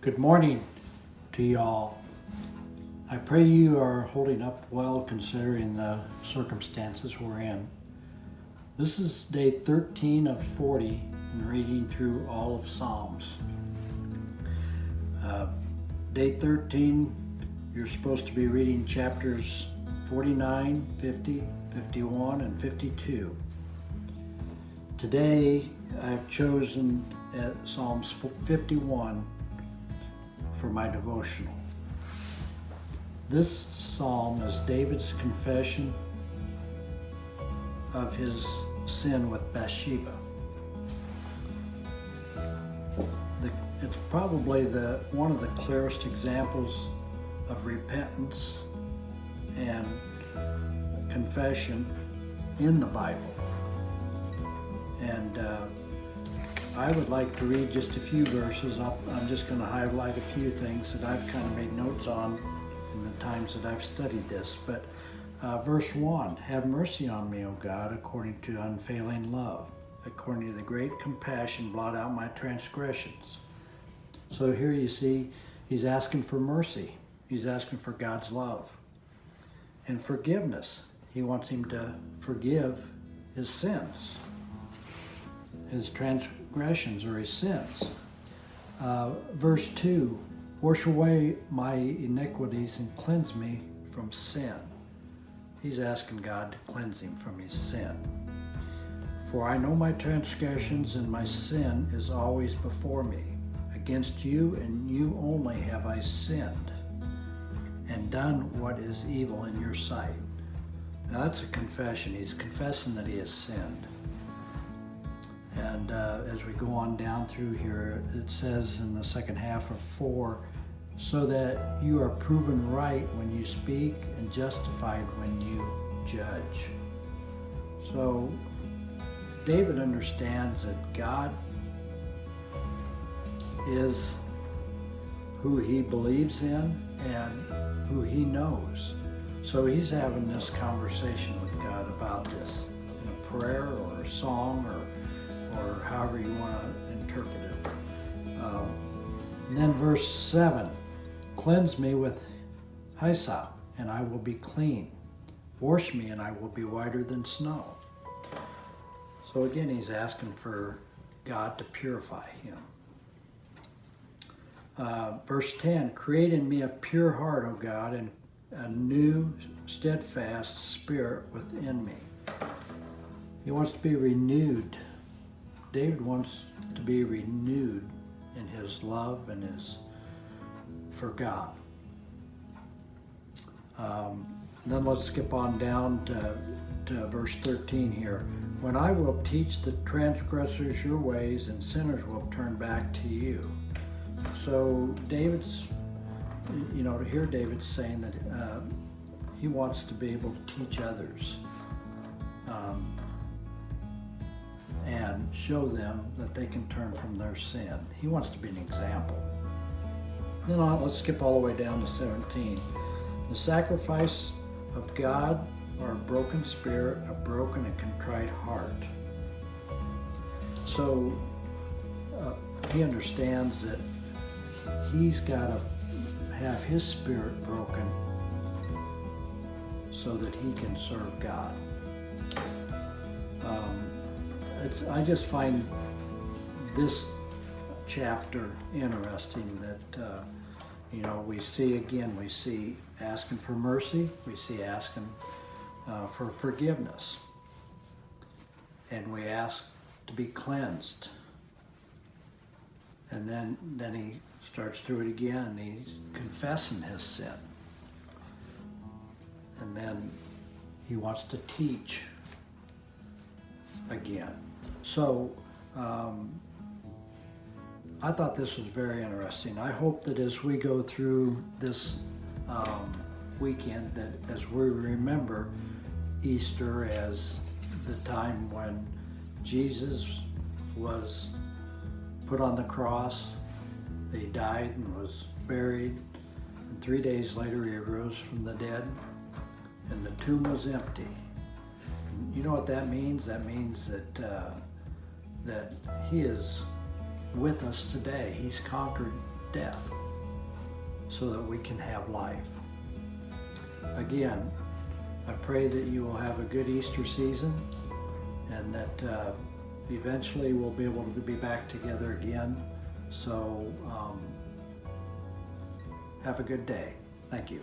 Good morning to y'all. I pray you are holding up well considering the circumstances we're in. This is day 13 of 40 in reading through all of Psalms. Day 13, you're supposed to be reading chapters 49, 50, 51, and 52. Today, I've chosen Psalms 51 for my devotional. This psalm is David's confession of his sin with Bathsheba. It's probably one of the clearest examples of repentance and confession in the Bible. And I would like to read just a few verses. I'm just going to highlight a few things that I've kind of made notes on in the times that I've studied this. But verse 1, have mercy on me, O God, according to unfailing love. According to the great compassion, blot out my transgressions. So here you see, he's asking for mercy. He's asking for God's love and forgiveness. He wants him to forgive his sins, his transgressions or his sins. Verse 2, wash away my iniquities and cleanse me from sin. He's asking God to cleanse him from his sin. For I know my transgressions and my sin is always before me. Against you and you only have I sinned and done what is evil in your sight. Now that's a confession. He's confessing that he has sinned. And as we go on down through here, it says in the second half of 4, so that you are proven right when you speak and justified when you judge. So David understands that God is who he believes in and who he knows. So he's having this conversation with God about this in a prayer or a song or however you want to interpret it. And then verse 7, cleanse me with hyssop and I will be clean. Wash me and I will be whiter than snow. So again, he's asking for God to purify him. Verse 10, create in me a pure heart, O God, and a new steadfast spirit within me. He wants to be renewed. David wants to be renewed in his love and his for God. Then let's skip on down to verse 13 here. When I will teach the transgressors your ways and sinners will turn back to you. So David's, to hear David saying that he wants to be able to teach others and show them that they can turn from their sin. He wants to be an example. Then let's skip all the way down to 17. The sacrifice of God are a broken spirit, a broken and contrite heart. So he understands that he's got to have his spirit broken so that he can serve God. I just find this chapter interesting that, we see asking for mercy, we see asking for forgiveness, and we ask to be cleansed. And then he starts through it again and he's confessing his sin. And then he wants to teach again. So I thought this was very interesting. I hope that as we go through this weekend, that as we remember Easter as the time when Jesus was put on the cross, he died and was buried, and 3 days later he arose from the dead, and the tomb was empty. And you know what that means? That means that he is with us today. He's conquered death so that we can have life. Again, I pray that you will have a good Easter season and that eventually we'll be able to be back together again. So have a good day. Thank you.